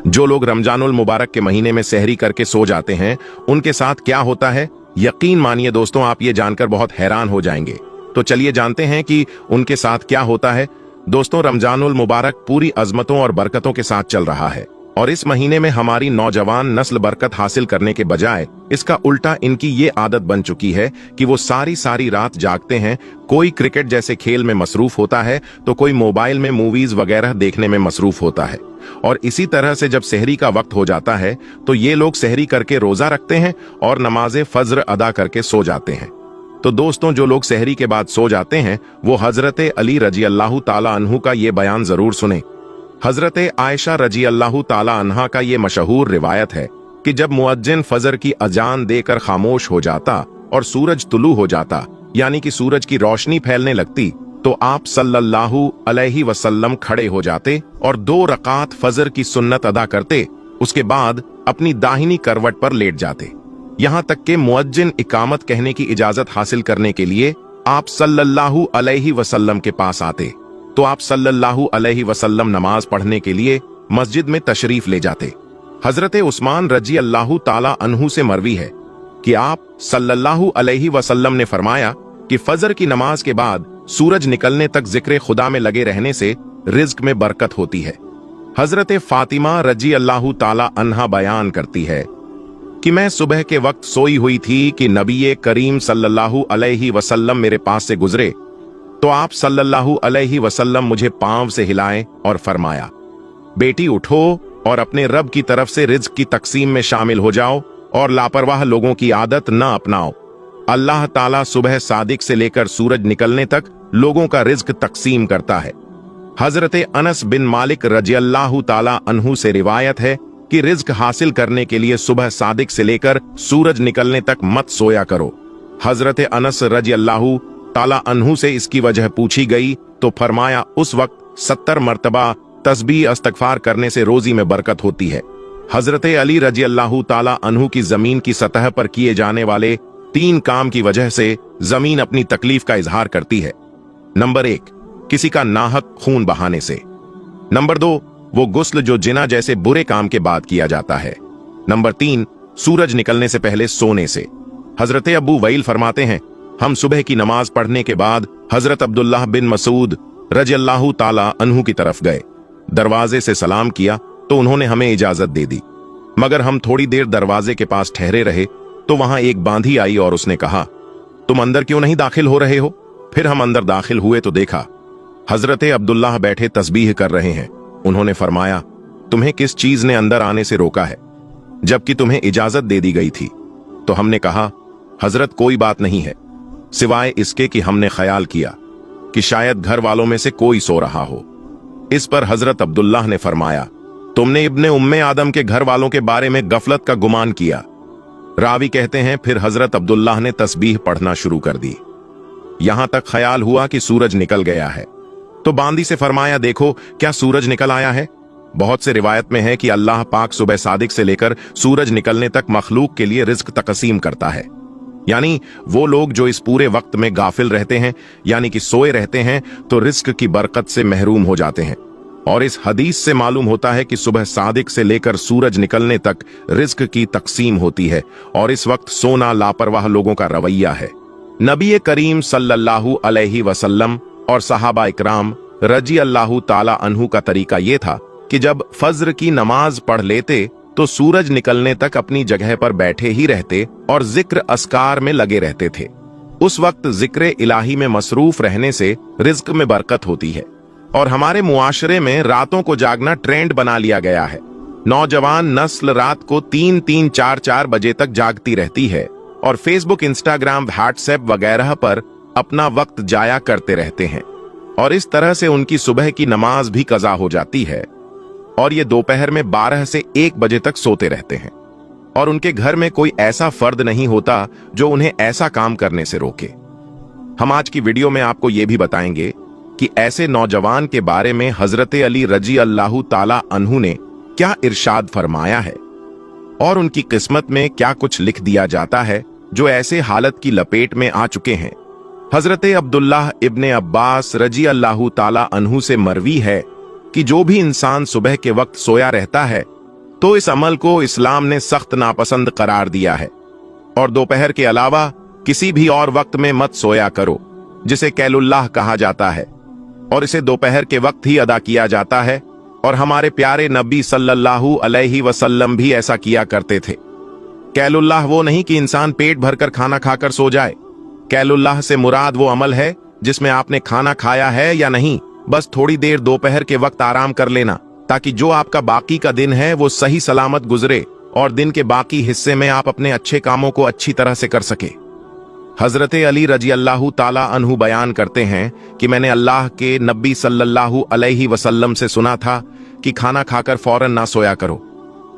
जो लोग रमजानुल मुबारक के महीने में सहरी करके सो जाते हैं उनके साथ क्या होता है, यकीन मानिए दोस्तों आप ये जानकर बहुत हैरान हो जाएंगे। तो चलिए जानते हैं कि उनके साथ क्या होता है। दोस्तों, रमजानुल मुबारक पूरी अजमतों और बरकतों के साथ चल रहा है और इस महीने में हमारी नौजवान नस्ल बरकत हासिल करने के बजाय इसका उल्टा इनकी ये आदत बन चुकी है कि वो सारी सारी रात जागते हैं। कोई क्रिकेट जैसे खेल में मसरूफ होता है तो कोई मोबाइल में मूवीज वगैरह देखने में मसरूफ होता है। और इसी तरह से जब सहरी का वक्त हो जाता है तो ये लोग सहरी करके रोजा रखते हैं और नमाज़े फज्र अदा करके सो जाते हैं। तो दोस्तों, जो लोग सहरी के बाद सो जाते हैं वो हजरत अली रजी अल्लाह ताला अन्हु का ये बयान जरूर सुने। हजरत आयशा रजी अल्लाह ताला अन्हा का ये मशहूर रिवायत है कि जब मुअज्जिन फजर की अजान देकर खामोश हो जाता और सूरज तुलू हो जाता, यानी कि सूरज की रोशनी फैलने लगती, तो आप सल्लल्लाहु अलैहि वसल्लम खड़े हो जाते और 2 रकात फजर की सुन्नत अदा करते। उसके बाद अपनी दाहिनी करवट पर लेट जाते। यहाँ तक के मुअज्जिन इकामत कहने की इजाजत हासिल करने के लिए आप सल्लल्लाहु अलैहि वसल्लम के पास आते तो आप सल्लल्लाहु अलैहि वसल्लम नमाज पढ़ने के लिए मस्जिद में तशरीफ ले जाते। हजरत उस्मान रजी अल्लाह ताला अन्हु से मरवी है कि आप सल्लल्लाहु अलैहि वसल्लम ने फरमाया कि फजर की नमाज के बाद सूरज निकलने तक जिक्र खुदा में लगे रहने से रिज्क में बरकत होती है। हजरत फातिमा रजी अल्लाह ताला अन्हा बयान करती है कि मैं सुबह के वक्त सोई हुई थी कि नबी करीम सल्लल्लाहु अलैहि वसल्लम मेरे पास से गुजरे तो आप सल्लल्लाहु अलैहि वसल्लम मुझे पांव से हिलाए और फरमाया, बेटी उठो और अपने रब की तरफ से रिज्क की तकसीम में शामिल हो जाओ और लापरवाह लोगों की आदत न अपनाओ। अल्लाह ताला सुबह सादिक से लेकर सूरज निकलने तक लोगों का रिज्क तकसीम करता है। हजरत अनस बिन मालिक रजी अल्लाह ताला अन्हु से रिवायत है कि रिज्क हासिल करने के लिए सुबह सादिक से लेकर सूरज निकलने तक मत सोया करो। हजरत अनस रजी अल्लाह ताला अन्हु से इसकी वजह पूछी गई तो फरमाया, उस वक्त 70 मर्तबा तस्बीह इस्तगफार करने से रोजी में बरकत होती है। हजरत अली रजी अल्लाह ताला अन्हु की जमीन की सतह पर किए जाने वाले 3 काम की वजह से जमीन अपनी तकलीफ का इजहार करती है। नंबर 1, किसी का नाहक खून बहाने से। नंबर 2, वो गुस्ल जो जिना जैसे बुरे काम के बाद किया जाता है। नंबर 3, सूरज निकलने से पहले सोने से। हजरत अबू वैल फरमाते हैं, हम सुबह की नमाज पढ़ने के बाद हजरत अब्दुल्लाह बिन मसूद रजी अल्लाह ताला अन्हु की तरफ गए। दरवाजे से सलाम किया तो उन्होंने हमें इजाजत दे दी, मगर हम थोड़ी देर दरवाजे के पास ठहरे रहे तो वहां एक बांधी आई और उसने कहा, तुम अंदर क्यों नहीं दाखिल हो रहे हो? फिर हम अंदर दाखिल हुए तो देखा हजरत अब्दुल्लाह बैठे तस्बीह कर रहे हैं। उन्होंने फरमाया, तुम्हें किस चीज ने अंदर आने से रोका है जबकि तुम्हें इजाजत दे दी गई थी? तो हमने कहा, हजरत कोई बात नहीं है सिवाय इसके कि हमने ख्याल किया कि शायद घर वालों में से कोई सो रहा हो। इस पर हजरत अब्दुल्लाह ने फरमाया, तुमने इब्ने उम्मे आदम के घर वालों के बारे में गफलत का गुमान किया। रावी कहते हैं, फिर हजरत अब्दुल्लाह ने तस्बीह पढ़ना शुरू कर दी। यहां तक ख्याल हुआ कि सूरज निकल गया है तो बांदी से फरमाया, देखो क्या सूरज निकल आया है। बहुत से रिवायत में है कि अल्लाह पाक सुबह सादिक से लेकर सूरज निकलने तक मखलूक के लिए रिज्क तकसीम करता है। यानी वो लोग जो इस पूरे वक्त में गाफिल रहते हैं, यानी कि सोए रहते हैं, तो रिज्क की बरकत से महरूम हो जाते हैं। और इस हदीस से मालूम होता है कि सुबह सादिक से लेकर सूरज निकलने तक रिज्क की तकसीम होती है और इस वक्त सोना लापरवाह लोगों का रवैया है। नबी करीम सल्लल्लाहु अलैहि वसल्लम और सहाबा इकराम रजी अल्लाह ताला अन्हु का तरीका ये था कि जब फज्र की नमाज पढ़ लेते तो सूरज निकलने तक अपनी जगह पर बैठे ही रहते और जिक्र अस्कार में लगे रहते थे। उस वक्त जिक्र इलाही में मसरूफ रहने से रिज्क में बरकत होती है। और हमारे मुआशरे में रातों को जागना ट्रेंड बना लिया गया है। नौजवान नस्ल रात को 3-3, 4-4 बजे तक जागती रहती है और फेसबुक, इंस्टाग्राम, व्हाट्सएप वगैरह पर अपना वक्त जाया करते रहते हैं और इस तरह से उनकी सुबह की नमाज भी कज़ा हो जाती है और ये दोपहर में 12 से 1 बजे तक सोते रहते हैं और उनके घर में कोई ऐसा फर्द नहीं होता जो उन्हें ऐसा काम करने से रोके। हम आज की वीडियो में आपको ये भी बताएंगे कि ऐसे नौजवान के बारे में हजरत अली रजी अल्लाह ताला अन्हु ने क्या इरशाद फरमाया है और उनकी किस्मत में क्या कुछ लिख दिया जाता है जो ऐसे हालत की लपेट में आ चुके हैं। हजरत अब्दुल्लाह इब्ने अब्बास रजी अल्लाह ताला अन्हु से मरवी है कि जो भी इंसान सुबह के वक्त सोया रहता है तो इस अमल को इस्लाम ने सख्त नापसंद करार दिया है। और दोपहर के अलावा किसी भी और वक्त में मत सोया करो, जिसे कैलुल्लाह कहा जाता है, और इसे दोपहर के वक्त ही अदा किया जाता है। और हमारे प्यारे नबी सल्लल्लाहु अलैहि वसल्लम भी ऐसा किया करते थे। कैलुल्लाह वो नहीं कि इंसान पेट भरकर खाना खाकर सो जाए। कैलुल्लाह से मुराद वो अमल है जिसमें आपने खाना खाया है या नहीं, बस थोड़ी देर दोपहर के वक्त आराम कर लेना, ताकि जो आपका बाकी का दिन है वो सही सलामत गुजरे और दिन के बाकी हिस्से में आप अपने अच्छे कामों को अच्छी तरह से कर सके। हजरत अली रजी अल्लाह ताला अन्हु बयान करते हैं कि मैंने अल्लाह के नबी सल्लल्लाहु अलैहि वसल्लम से सुना था कि खाना खाकर फौरन ना सोया करो,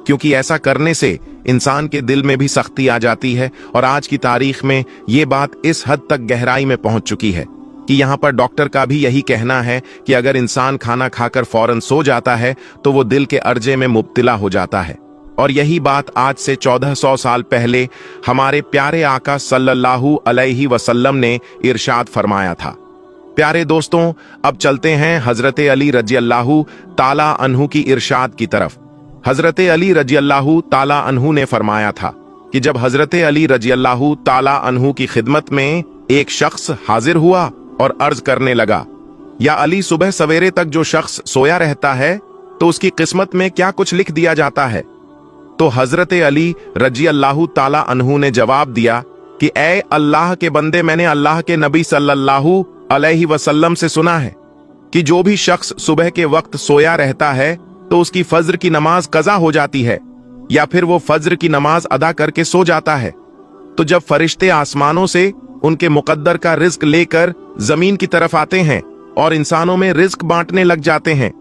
क्योंकि ऐसा करने से इंसान के दिल में भी सख्ती आ जाती है। और आज की तारीख में ये बात इस हद तक गहराई में पहुंच चुकी है कि यहाँ पर डॉक्टर का भी यही कहना है कि अगर इंसान खाना खाकर फौरन सो जाता है तो वो दिल के अर्जे में मुब्तिला हो जाता है। और यही बात आज से 1400 साल पहले हमारे प्यारे आका सल्लल्लाहु अलैहि वसल्लम ने इरशाद फरमाया था। प्यारे दोस्तों, अब चलते हैं हजरत अली रजी अल्लाहु ताला अन्हु की इरशाद की तरफ। हजरत अली रजी अल्लाहु ताला अन्हु ने फरमाया था कि जब हजरत अली रजी अल्लाहु ताला अन्हु की खिदमत में एक शख्स हाजिर हुआ और अर्ज करने लगा, या अली, सुबह सवेरे तक जो शख्स सोया रहता है तो उसकी किस्मत में क्या कुछ लिख दिया जाता है? तो हजरत अली रजी अल्लाहु ताला अन्हु ने जवाब दिया कि ऐ अल्लाह के बंदे, मैंने अल्लाह के नबी सल्लल्लाहु अलैहि वसल्लम से सुना है कि जो भी शख्स सुबह के वक्त सोया रहता है तो उसकी फज्र की नमाज कज़ा हो जाती है, या फिर वो फज्र की नमाज अदा करके सो जाता है। तो जब फरिश्ते आसमानों से उनके मुकद्दर का रिज्क लेकर जमीन की तरफ आते हैं और इंसानों में रिज्क बांटने लग जाते हैं,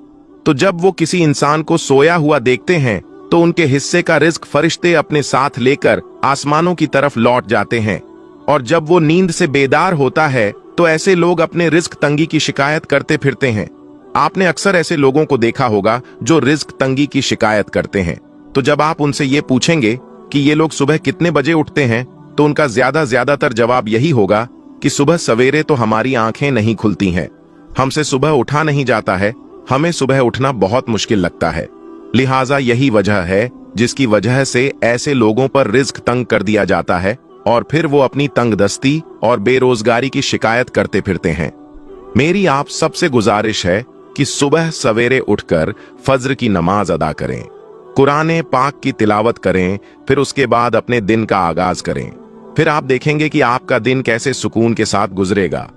तो जब वो किसी इंसान को सोया हुआ देखते हैं तो उनके हिस्से का रिज्क फरिश्ते अपने साथ लेकर आसमानों की तरफ लौट जाते हैं। और जब वो नींद से बेदार होता है तो ऐसे लोग अपने रिज्क तंगी की शिकायत करते फिरते हैं। आपने अक्सर ऐसे लोगों को देखा होगा जो रिज्क तंगी की शिकायत करते हैं। तो जब आप उनसे ये पूछेंगे कि ये लोग सुबह कितने बजे उठते हैं, तो उनका ज्यादातर जवाब यही होगा कि सुबह सवेरे तो हमारी आंखें नहीं खुलती हैं, हमसे सुबह उठा नहीं जाता है, हमें सुबह उठना बहुत मुश्किल लगता है। लिहाजा यही वजह है जिसकी वजह से ऐसे लोगों पर रिज्क तंग कर दिया जाता है और फिर वो अपनी तंगदस्ती और बेरोजगारी की शिकायत करते फिरते हैं। मेरी आप सबसे गुजारिश है कि सुबह सवेरे उठकर फज्र की नमाज अदा करें, कुरान पाक की तिलावत करें, फिर उसके बाद अपने दिन का आगाज करें। फिर आप देखेंगे कि आपका दिन कैसे सुकून के साथ गुजरेगा।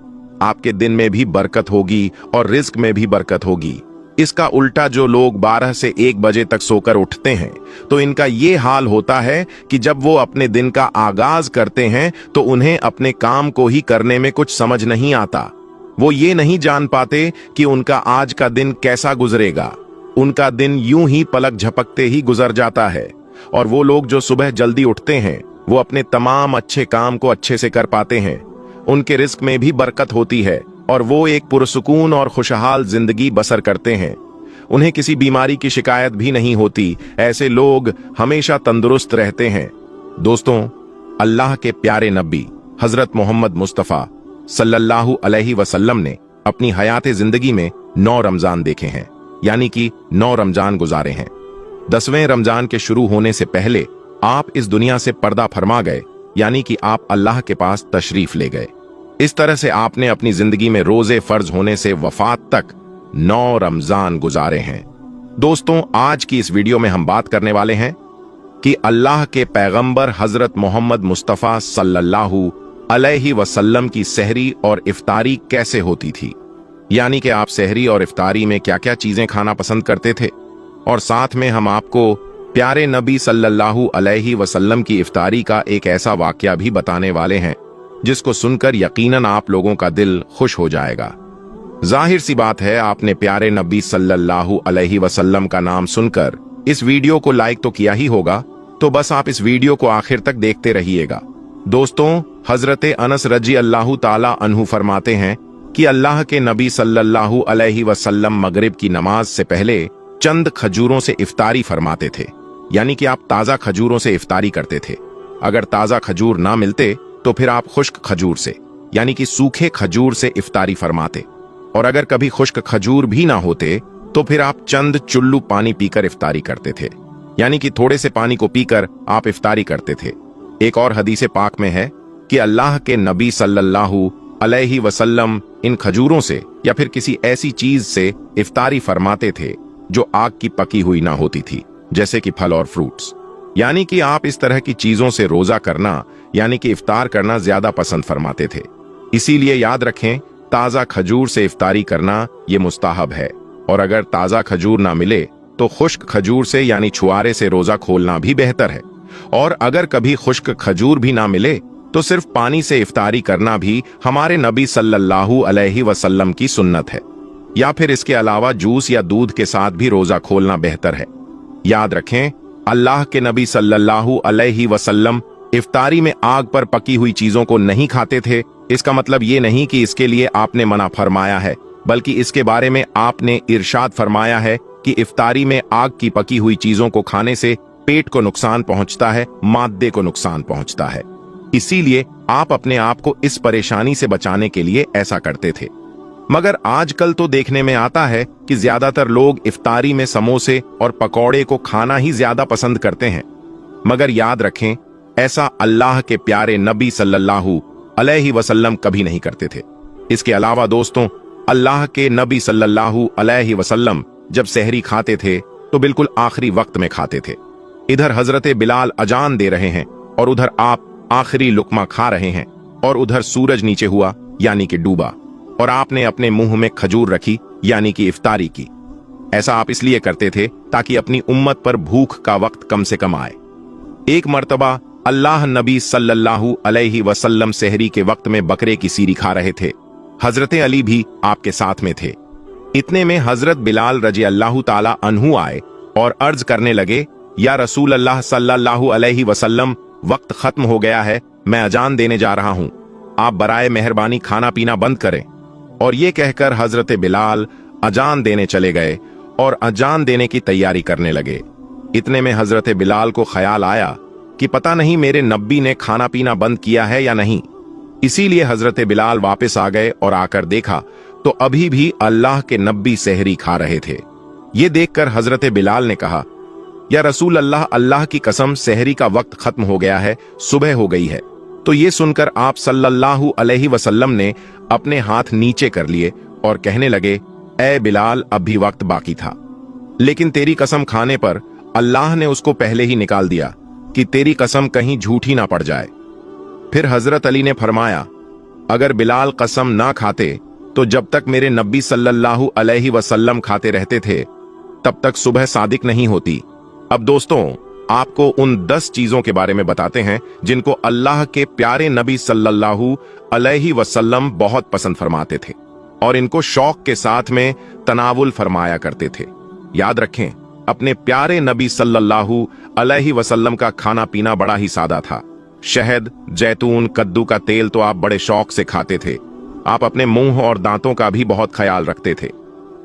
आपके दिन में भी बरकत होगी और रिज्क में भी बरकत होगी। इसका उल्टा जो लोग 12 से 1 बजे तक सोकर उठते हैं, तो इनका ये हाल होता है कि जब वो अपने दिन का आगाज करते हैं तो उन्हें अपने काम को ही करने में कुछ समझ नहीं आता। वो ये नहीं जान पाते कि उनका आज का दिन कैसा गुजरेगा। उनका दिन यूं ही पलक झपकते ही गुजर जाता है। और वो लोग जो सुबह जल्दी उठते हैं वो अपने तमाम अच्छे काम को अच्छे से कर पाते हैं। उनके रिस्क में भी बरकत होती है और वो एक पुरसुकून और खुशहाल जिंदगी बसर करते हैं। उन्हें किसी बीमारी की शिकायत भी नहीं होती। ऐसे लोग हमेशा तंदुरुस्त रहते हैं। दोस्तों, अल्लाह के प्यारे नबी हजरत मोहम्मद मुस्तफ़ा सल्लल्लाहु अलैहि वसल्लम ने अपनी हयात जिंदगी में 9 रमजान देखे हैं, यानी कि 9 रमजान गुजारे हैं। 10वें रमजान के शुरू होने से पहले आप इस दुनिया से पर्दा फरमा गए, यानी कि आप अल्लाह के पास तशरीफ ले गए। इस तरह से आपने अपनी जिंदगी में रोजे फर्ज होने से वफात तक 9 रमजान गुजारे हैं। दोस्तों, आज की इस वीडियो में हम बात करने वाले हैं कि अल्लाह के पैगंबर हजरत मोहम्मद मुस्तफ़ा सल्लल्लाहु अलैहि वसल्लम की सहरी और इफ्तारी कैसे होती थी, यानी कि आप सहरी और इफ्तारी में क्या क्या चीजें खाना पसंद करते थे। और साथ में हम आपको प्यारे नबी सल्लल्लाहु अलैहि वसल्लम की इफ्तारी का एक ऐसा वाकया भी बताने वाले हैं जिसको सुनकर यकीनन आप लोगों का दिल खुश हो जाएगा। जाहिर सी बात है, आपने प्यारे नबी सल्लल्लाहु अलैहि वसल्लम का नाम सुनकर इस वीडियो को लाइक तो किया ही होगा, तो बस आप इस वीडियो को आखिर तक देखते रहिएगा। दोस्तों, हजरत अनस रजी अल्लाह ताला अन्हु फरमाते हैं कि अल्लाह के नबी सल्लल्लाहु अलैहि वसल्लम मगरिब की नमाज से पहले चंद खजूरों से इफ्तारी फरमाते थे, यानी कि आप ताजा खजूरों से इफ्तारी करते थे। अगर ताजा खजूर ना मिलते तो फिर आप खुश्क खजूर से, यानी कि सूखे खजूर से इफ्तारी फरमाते। और अगर कभी खुश्क खजूर भी ना होते तो फिर आप चंद चुल्लू पानी पीकर इफ्तारी करते थे। यानी कि थोड़े से पानी को पीकर आप इफ्तारी करते थे। एक और हदीस पाक में है कि अल्लाह के नबी सल्लल्लाहु अलैहि वसल्लम इन खजूरों से या फिर किसी ऐसी चीज से इफ्तारी फरमाते थे जो आग की पकी हुई ना होती थी, जैसे कि फल और फ्रूट्स। यानी कि आप इस तरह की चीजों से रोजा करना यानी कि इफ्तार करना ज्यादा पसंद फरमाते थे। इसीलिए याद रखें, ताजा खजूर से इफ्तारी करना ये मुस्ताहब है, और अगर ताजा खजूर ना मिले तो खुश्क खजूर से यानी छुआरे से रोजा खोलना भी बेहतर है। और अगर कभी खुश्क खजूर भी ना मिले तो सिर्फ पानी से इफ्तारी करना भी हमारे नबी सल्लल्लाहु अलैहि वसल्लम की सुन्नत है, या फिर इसके अलावा जूस या दूध के साथ भी रोजा खोलना बेहतर है। याद रखें, अल्लाह के नबी सल्लल्लाहु अलैहि वसल्लम इफ्तारी में आग पर पकी हुई चीजों को नहीं खाते थे। इसका मतलब ये नहीं कि इसके लिए आपने मना फरमाया है, बल्कि इसके बारे में आपने इरशाद फरमाया है कि इफ्तारी में आग की पकी हुई चीजों को खाने से पेट को नुकसान पहुंचता है, मादे को नुकसान पहुंचता है। इसीलिए आप अपने आप को इस परेशानी से बचाने के लिए ऐसा करते थे। मगर आजकल तो देखने में आता है कि ज्यादातर लोग इफ्तारी में समोसे और पकौड़े को खाना ही ज्यादा पसंद करते हैं। मगर याद रखें, ऐसा अल्लाह के प्यारे नबी सल्लल्लाहु अलैहि वसल्लम कभी नहीं करते थे। इसके अलावा दोस्तों, अल्लाह के नबी सल्लल्लाहु अलैहि वसल्लम जब सहरी खाते थे तो बिल्कुल आखिरी वक्त में खाते थे। इधर हजरत बिलाल अजान दे रहे हैं और उधर आप आखिरी लुकमा खा रहे हैं, और उधर सूरज नीचे हुआ यानी कि डूबा, और आपने अपने मुंह में खजूर रखी यानी कि इफ्तारी की। ऐसा आप इसलिए करते थे ताकि अपनी उम्मत पर भूख का वक्त कम से कम आए। एक मर्तबा अल्लाह नबी सल्लल्लाहु अलैहि वसल्लम सहरी के वक्त में बकरे की सीरी खा रहे थे। हजरत अली भी आपके साथ में थे। इतने में हजरत बिलाल रजी अल्लाह ताला अन्हु आए और अर्ज करने लगे, या रसूल अल्लाह सल्लल्लाहु अलैहि वसल्लम, वक्त खत्म हो गया है, मैं अजान देने जा रहा हूं, आप बराए मेहरबानी खाना पीना बंद करें। और ये कहकर हजरत बिलाल अजान देने चले गए और अजान देने की तैयारी करने लगे। इतने में हजरत बिलाल को ख्याल आया कि पता नहीं मेरे नब्बी ने खाना पीना बंद किया है या नहीं। इसीलिए हजरत बिलाल वापस आ गए और आकर देखा तो अभी भी अल्लाह के नब्बी सहरी खा रहे थे। ये देखकर हजरत बिलाल ने कहा, या रसूल अल्लाह, अल्लाह की कसम, सहरी का वक्त खत्म हो गया है, सुबह हो गई है। तो ये सुनकर आप सल्लल्लाहु अलैहि वसल्लम ने अपने हाथ नीचे कर लिए और कहने लगे, ए बिलाल, अब भी वक्त बाकी था, लेकिन तेरी कसम खाने पर अल्लाह ने उसको पहले ही निकाल दिया कि तेरी कसम कहीं झूठी ना पड़ जाए। फिर हजरत अली ने फरमाया, अगर बिलाल कसम ना खाते तो जब तक मेरे नबी सल्लल्लाहु अलैहि वसल्लम खाते रहते थे तब तक सुबह सादिक नहीं होती। अब दोस्तों, आपको उन 10 चीजों के बारे में बताते हैं जिनको अल्लाह के प्यारे नबी सल्लल्लाहु अलैहि वसल्लम बहुत पसंद फरमाते थे और इनको शौक के साथ में तनावुल फरमाया करते थे। याद रखें, अपने प्यारे नबी सल्लल्लाहु अलैहि वसल्लम का खाना पीना बड़ा ही सादा था। शहद, जैतून, कद्दू का तेल तो आप बड़े शौक से खाते थे। आप अपने मुंह और दांतों का भी बहुत ख्याल रखते थे।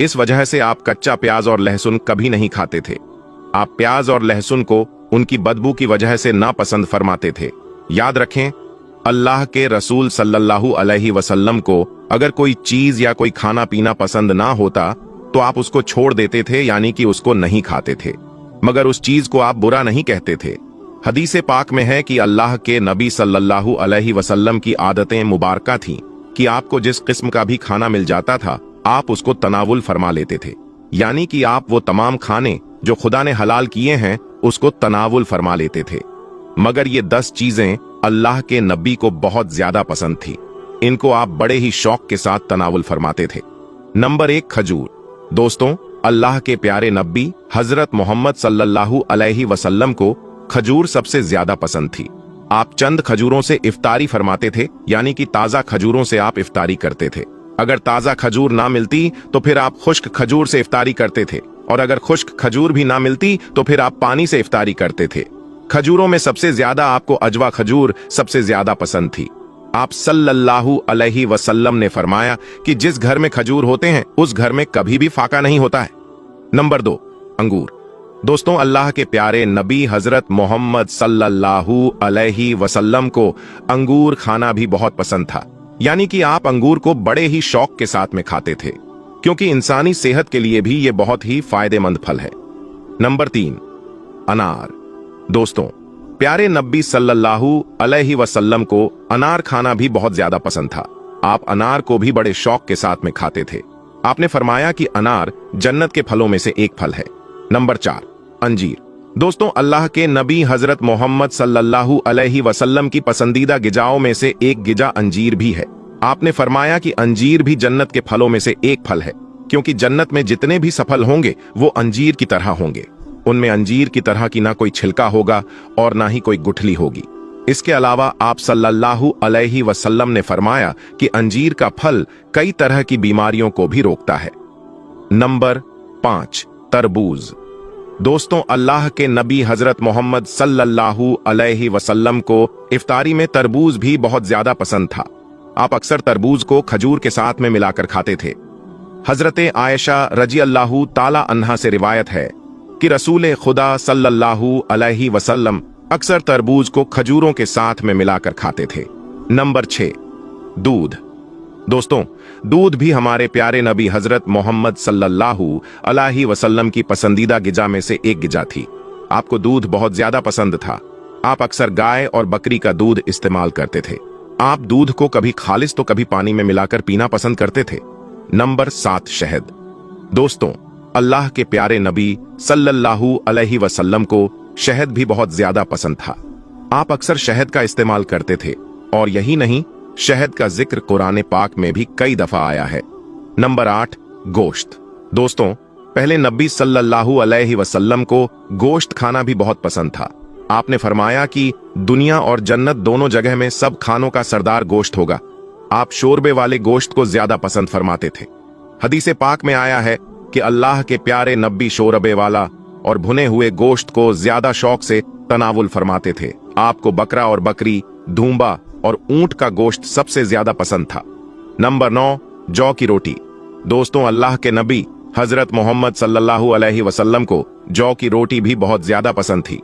इस वजह से आप कच्चा प्याज और लहसुन कभी नहीं खाते थे। आप प्याज और लहसुन को उनकी बदबू की वजह से नापसंद फरमाते थे। याद रखें, अल्लाह के रसूल सल्लल्लाहु अलैहि वसल्लम को अगर कोई चीज या कोई खाना पीना पसंद ना होता तो आप उसको छोड़ देते थे, यानी कि उसको नहीं खाते थे, मगर उस चीज को आप बुरा नहीं कहते थे। हदीस पाक में है कि अल्लाह के नबी सल्लल्लाहु अलैहि वसल्लम की आदतें मुबारका थीं कि आपको जिस किस्म का भी खाना मिल जाता था आप उसको तनावुल फरमा लेते थे, यानी कि आप वो तमाम खाने जो खुदा ने हलाल किए हैं उसको तनावुल फरमा लेते थे। मगर ये 10 चीजें अल्लाह के नबी को बहुत ज्यादा पसंद थी। इनको आप बड़े ही शौक के साथ तनावुल फरमाते थे। नंबर 1, खजूर। दोस्तों, अल्लाह के प्यारे नबी हजरत मोहम्मद सल्लल्लाहु अलैहि वसल्लम को खजूर सबसे ज्यादा पसंद थी। आप चंद खजूरों से इफ्तारी फरमाते थे, यानी कि ताजा खजूरों से आप इफ्तारी करते थे। अगर ताजा खजूर ना मिलती तो फिर आप खुश्क खजूर से इफ्तारी करते थे, और अगर खुश्क खजूर भी ना मिलती तो फिर आप पानी से इफ्तारी करते थे। खजूरों में सबसे ज्यादा आपको अजवा खजूर सबसे ज्यादा पसंद थी। आप सल्लल्लाहु अलैहि वसल्लम ने फरमाया कि जिस घर में खजूर होते हैं उस घर में कभी भी फाका नहीं होता है। नंबर 2, अंगूर। दोस्तों, अल्लाह के प्यारे नबी हजरत मोहम्मद सल्लल्लाहु अलैहि वसल्लम को अंगूर खाना भी बहुत पसंद था, यानी कि आप अंगूर को बड़े ही शौक के साथ में खाते थे, क्योंकि इंसानी सेहत के लिए भी ये बहुत ही फायदेमंद फल है। नंबर 3, अनार। दोस्तों, प्यारे नबी सल्लल्लाहु अलैहि वसल्लम को अनार खाना भी बहुत ज्यादा पसंद था। आप अनार को भी बड़े शौक के साथ में खाते थे। आपने फरमाया कि अनार जन्नत के फलों में से एक फल है। नंबर 4, अंजीर। दोस्तों, अल्लाह के नबी हजरत मोहम्मद सल्लल्लाहु अलैहि वसल्लम की पसंदीदा गिजाओं में से एक गिजा अंजीर भी है। आपने फरमाया कि अंजीर भी जन्नत के फलों में से एक फल है, क्योंकि जन्नत में जितने भी सफल होंगे वो अंजीर की तरह होंगे। उनमें अंजीर की तरह की ना कोई छिलका होगा और ना ही कोई गुठली होगी। इसके अलावा आप सल्लल्लाहु अलैहि वसल्लम ने फरमाया कि अंजीर का फल कई तरह की बीमारियों को भी रोकता है। नंबर 5, तरबूज। दोस्तों, अल्लाह के नबी हजरत मोहम्मद सल्लल्लाहु अलैहि वसल्लम को इफ्तारी में तरबूज भी बहुत ज्यादा पसंद था। आप अक्सर तरबूज को खजूर के साथ में मिलाकर खाते थे। हजरत आयशा रजी अल्लाहु ताला अन्हा से रिवायत है कि रसूल खुदा सल्लल्लाहु अलैहि वसल्लम अक्सर तरबूज को खजूरों के साथ में मिलाकर खाते थे। नंबर 6, दूध। दोस्तों, दूध भी हमारे प्यारे नबी हजरत मोहम्मद सल्लल्लाहु अलैहि वसल्लम की पसंदीदा गिजा में से एक गिजा थी। आपको दूध बहुत ज्यादा पसंद था। आप अक्सर गाय और बकरी का दूध इस्तेमाल करते थे। आप दूध को कभी खालिस तो कभी पानी में मिलाकर पीना पसंद करते थे। नंबर 7, शहद। दोस्तों, अल्लाह के प्यारे नबी सल्लल्लाहु अलैहि वसल्लम को शहद भी बहुत ज्यादा पसंद था। आप अक्सर शहद का इस्तेमाल करते थे, और यही नहीं, शहद का जिक्र कुरान पाक में भी कई दफा आया है। नंबर 8, गोश्त। दोस्तों, पहले नबी सल्लल्लाहु अलैहि वसल्लम को गोश्त खाना भी बहुत पसंद था। आपने फरमाया कि दुनिया और जन्नत दोनों जगह में सब खानों का सरदार गोश्त होगा। आप शोरबे वाले गोश्त को ज्यादा पसंद फरमाते थे। हदीसे पाक में आया है कि अल्लाह के प्यारे नबी शोरबे वाला और भुने हुए गोश्त को ज्यादा शौक से तनावुल फरमाते थे। आपको बकरा और बकरी, धूम्बा और ऊंट का गोश्त सबसे ज्यादा पसंद था। नंबर 9, जौ की रोटी। दोस्तों, अल्लाह के नबी हजरत मोहम्मद सल्लल्लाहु अलैहि वसल्लम को जौ की रोटी भी बहुत ज्यादा पसंद थी।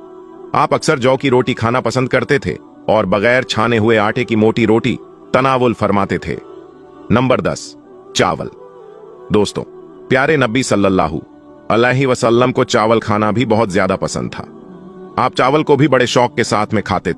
आप अक्सर जौ की रोटी खाना पसंद करते थे और बगैर छाने हुए आटे की मोटी रोटी तनावुल फरमाते थे। नंबर 10, चावल। दोस्तों, प्यारे नबी सल्लल्लाहु अलैहि वसल्लम को चावल खाना भी बहुत ज्यादा पसंद था। आप चावल को भी बड़े शौक के साथ में खाते थे।